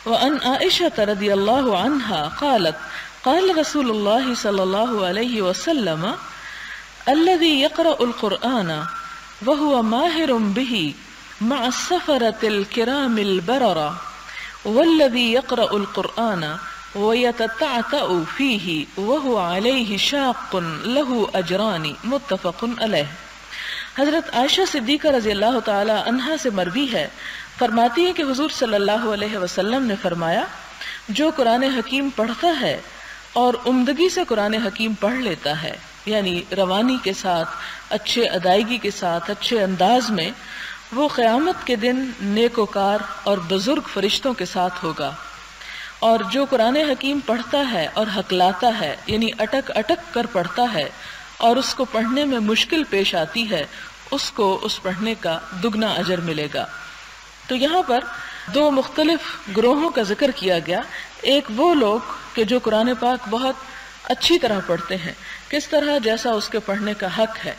وعن عائشة رضی اللہ عنہا قالت قال رسول اللہ صلی اللہ علیہ وسلم الذي يقرأ القرآن وهو ماهر به مع السفرة الكرام البررة والذي يقرأ القرآن ويتتعتع فيه وهو عليه شاق له أجران متفق علیہ۔ حضرت عائشہ صدیقہ رضی اللہ تعالی عنہا سے مروی ہے، فرماتی ہیں کہ حضور صلی اللہ علیہ وسلم نے فرمایا، جو قرآن حکیم پڑھتا ہے اور عمدگی سے قرآن حکیم پڑھ لیتا ہے، یعنی روانی کے ساتھ، اچھے ادائیگی کے ساتھ، اچھے انداز میں، وہ قیامت کے دن نیکوکار اور بزرگ فرشتوں کے ساتھ ہوگا۔ اور جو قرآن حکیم پڑھتا ہے اور ہکلاتا ہے، یعنی اٹک اٹک کر پڑھتا ہے اور اس کو پڑھنے میں مشکل پیش آتی ہے، اس کو اس پڑھنے کا دگنا اجر ملے گا۔ تو یہاں پر دو مختلف گروہوں کا ذکر کیا گیا۔ ایک وہ لوگ کہ جو قرآن پاک بہت اچھی طرح پڑھتے ہیں، کس طرح جیسا اس کے پڑھنے کا حق ہے،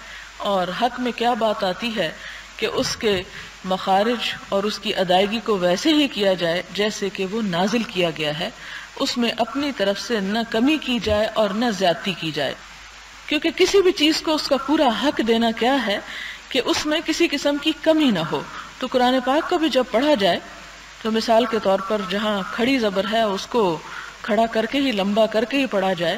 اور حق میں کیا بات آتی ہے کہ اس کے مخارج اور اس کی ادائیگی کو ویسے ہی کیا جائے جیسے کہ وہ نازل کیا گیا ہے، اس میں اپنی طرف سے نہ کمی کی جائے اور نہ زیادتی کی جائے، کیونکہ کسی بھی چیز کو اس کا پورا حق دینا کیا ہے کہ اس میں کسی قسم کی کمی نہ ہو۔ تو قرآن پاک کو بھی جب پڑھا جائے تو مثال کے طور پر جہاں کھڑی زبر ہے اس کو کھڑا کر کے ہی، لمبا کر کے ہی پڑھا جائے،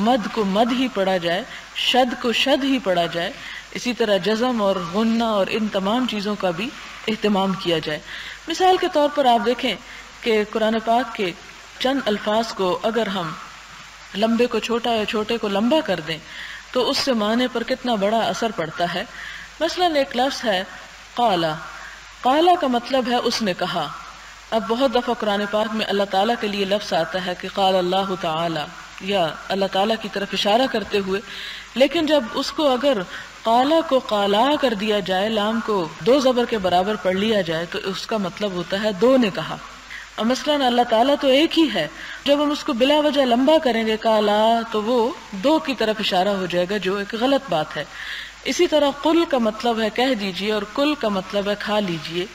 مد کو مد ہی پڑھا جائے، شد کو شد ہی پڑھا جائے، اسی طرح جزم اور غنہ اور ان تمام چیزوں کا بھی اہتمام کیا جائے۔ مثال کے طور پر آپ دیکھیں کہ قرآن پاک کے چند الفاظ کو اگر ہم لمبے کو چھوٹا یا چھوٹے کو لمبا کر دیں تو اس سے معنی پر کتنا بڑا اثر پڑتا ہے۔ مثلا ایک لفظ ہے قالا، قالا کا مطلب ہے اس نے کہا۔ اب بہت دفعہ قرآن پاک میں اللہ تعالیٰ کے لیے لفظ آتا ہے کہ قال اللہ تعالی، یا اللہ تعالیٰ کی طرف اشارہ کرتے ہوئے، لیکن جب اس کو اگر قالا کو قالا کر دیا جائے، لام کو دو زبر کے برابر پڑھ لیا جائے تو اس کا مطلب ہوتا ہے دو نے کہا۔ اور مثلاً اللہ تعالیٰ تو ایک ہی ہے، جب ہم اس کو بلا وجہ لمبا کریں گے قالا تو وہ دو کی طرف اشارہ ہو جائے گا، جو ایک غلط بات ہے۔ اسی طرح قل کا مطلب ہے کہہ دیجئے، اور کل کا مطلب ہے کھا لیجئے۔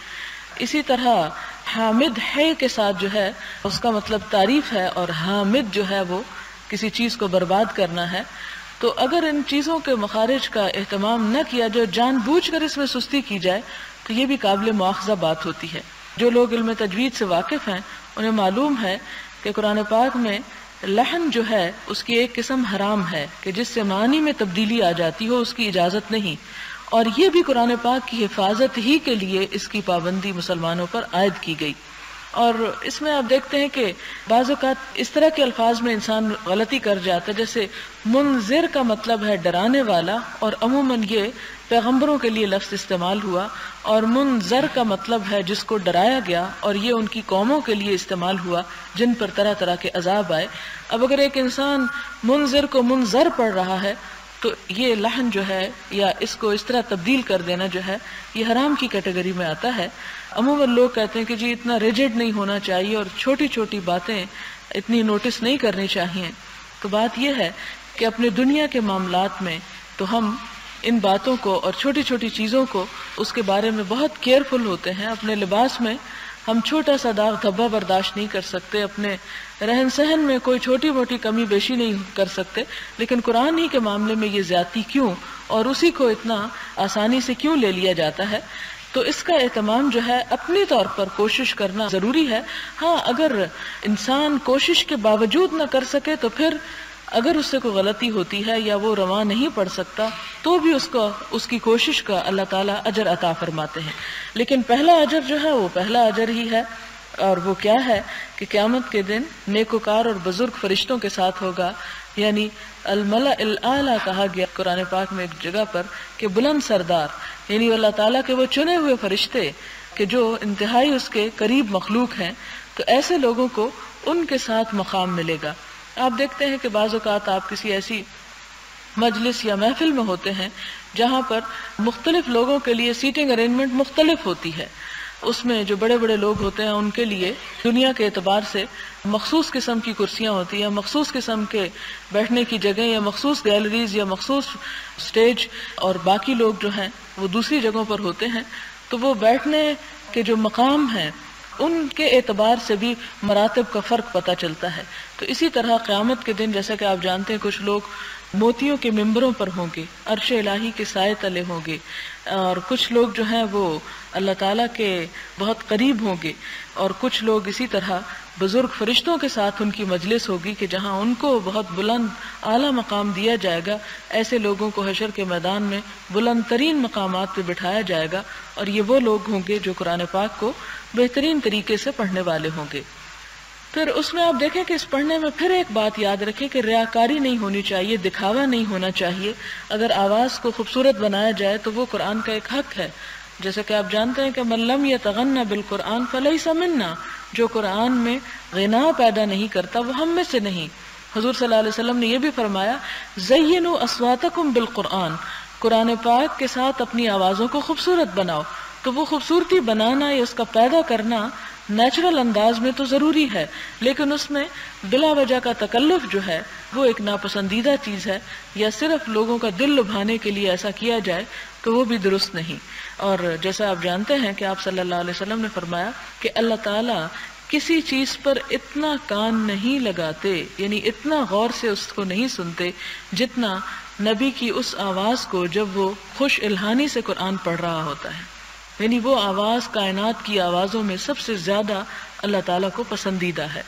اسی طرح حامد ہے کے ساتھ جو ہے اس کا مطلب تعریف ہے، اور حامد جو ہے وہ کسی چیز کو برباد کرنا ہے۔ تو اگر ان چیزوں کے مخارج کا اہتمام نہ کیا جو جان بوجھ کر اس میں سستی کی جائے تو یہ بھی قابل مواخذہ بات ہوتی ہے۔ جو لوگ علم تجوید سے واقف ہیں انہیں معلوم ہے کہ قرآن پاک میں لحن جو ہے اس کی ایک قسم حرام ہے کہ جس سے معنی میں تبدیلی آ جاتی ہو، اس کی اجازت نہیں، اور یہ بھی قرآن پاک کی حفاظت ہی کے لیے اس کی پابندی مسلمانوں پر عائد کی گئی۔ اور اس میں آپ دیکھتے ہیں کہ بعض اوقات اس طرح کے الفاظ میں انسان غلطی کر جاتا ہے، جیسے منذر کا مطلب ہے ڈرانے والا، اور عموماً یہ پیغمبروں کے لیے لفظ استعمال ہوا، اور منذر کا مطلب ہے جس کو ڈرایا گیا، اور یہ ان کی قوموں کے لیے استعمال ہوا جن پر طرح طرح کے عذاب آئے۔ اب اگر ایک انسان منذر کو منذر پڑھ رہا ہے تو یہ لحن جو ہے یا اس کو اس طرح تبدیل کر دینا جو ہے یہ حرام کی کیٹیگری میں آتا ہے۔ عموماً لوگ کہتے ہیں کہ جی اتنا ریجڈ نہیں ہونا چاہیے اور چھوٹی چھوٹی باتیں اتنی نوٹس نہیں کرنی چاہیے۔ تو بات یہ ہے کہ اپنے دنیا کے معاملات میں تو ہم ان باتوں کو اور چھوٹی چھوٹی چیزوں کو اس کے بارے میں بہت کیئرفل ہوتے ہیں۔ اپنے لباس میں ہم چھوٹا سا داغ دھبا برداشت نہیں کر سکتے، اپنے رہن سہن میں کوئی چھوٹی موٹی کمی بیشی نہیں کر سکتے، لیکن قرآن ہی کے معاملے میں یہ زیادتی کیوں، اور اسی کو اتنا آسانی سے کیوں لے لیا جاتا ہے؟ تو اس کا اہتمام جو ہے اپنی طور پر کوشش کرنا ضروری ہے۔ ہاں اگر انسان کوشش کے باوجود نہ کر سکے تو پھر اگر اس سے کوئی غلطی ہوتی ہے یا وہ رواں نہیں پڑھ سکتا تو بھی اس کی کوشش کا اللہ تعالیٰ اجر عطا فرماتے ہیں، لیکن پہلا اجر جو ہے وہ پہلا اجر ہی ہے، اور وہ کیا ہے کہ قیامت کے دن نیکوکار اور بزرگ فرشتوں کے ساتھ ہوگا، یعنی الملأ الاعلیٰ کہا گیا قرآن پاک میں ایک جگہ پر کہ بلند سردار، یعنی اللہ تعالیٰ کے وہ چنے ہوئے فرشتے کہ جو انتہائی اس کے قریب مخلوق ہیں، تو ایسے لوگوں کو ان کے ساتھ مقام ملے گا۔ آپ دیکھتے ہیں کہ بعض اوقات آپ کسی ایسی مجلس یا محفل میں ہوتے ہیں جہاں پر مختلف لوگوں کے لیے سیٹنگ ارینجمنٹ مختلف ہوتی ہے، اس میں جو بڑے بڑے لوگ ہوتے ہیں ان کے لیے دنیا کے اعتبار سے مخصوص قسم کی کرسیاں ہوتی ہیں، مخصوص قسم کے بیٹھنے کی جگہیں یا مخصوص گیلریز یا مخصوص سٹیج، اور باقی لوگ جو ہیں وہ دوسری جگہوں پر ہوتے ہیں، تو وہ بیٹھنے کے جو مقام ہیں ان کے اعتبار سے بھی مراتب کا فرق پتہ چلتا ہے۔ تو اسی طرح قیامت کے دن جیسا کہ آپ جانتے ہیں کچھ لوگ موتیوں کے ممبروں پر ہوں گے، عرش الہی کے سائے تلے ہوں گے، اور کچھ لوگ جو ہیں وہ اللہ تعالیٰ کے بہت قریب ہوں گے، اور کچھ لوگ اسی طرح بزرگ فرشتوں کے ساتھ ان کی مجلس ہوگی کہ جہاں ان کو بہت بلند اعلیٰ مقام دیا جائے گا۔ ایسے لوگوں کو حشر کے میدان میں بلند ترین مقامات پہ بٹھایا جائے گا، اور یہ وہ لوگ ہوں گے جو قرآن پاک کو بہترین طریقے سے پڑھنے والے ہوں گے۔ پھر اس میں آپ دیکھیں کہ اس پڑھنے میں پھر ایک بات یاد رکھیں کہ ریاکاری نہیں ہونی چاہیے، دکھاوا نہیں ہونا چاہیے۔ اگر آواز کو خوبصورت بنایا جائے تو وہ قرآن کا ایک حق ہے، جیسا کہ آپ جانتے ہیں کہ من لم یتغنى بالقرآن فلیس منا، جو قرآن میں غنا پیدا نہیں کرتا وہ ہم میں سے نہیں۔ حضور صلی اللہ علیہ وسلم نے یہ بھی فرمایا زینوا اصواتکم بالقرآن، قرآن پاک کے ساتھ اپنی آوازوں کو خوبصورت بناؤ۔ تو وہ خوبصورتی بنانا یا اس کا پیدا کرنا نیچرل انداز میں تو ضروری ہے، لیکن اس میں بلا وجہ کا تکلف جو ہے وہ ایک ناپسندیدہ چیز ہے، یا صرف لوگوں کا دل لبھانے کے لیے ایسا کیا جائے تو وہ بھی درست نہیں۔ اور جیسا آپ جانتے ہیں کہ آپ صلی اللہ علیہ وسلم نے فرمایا کہ اللہ تعالیٰ کسی چیز پر اتنا کان نہیں لگاتے، یعنی اتنا غور سے اس کو نہیں سنتے جتنا نبی کی اس آواز کو جب وہ خوش الہانی سے قرآن پڑھ رہا ہوتا ہے۔ یعنی وہ آواز کائنات کی آوازوں میں سب سے زیادہ اللہ تعالیٰ کو پسندیدہ ہے۔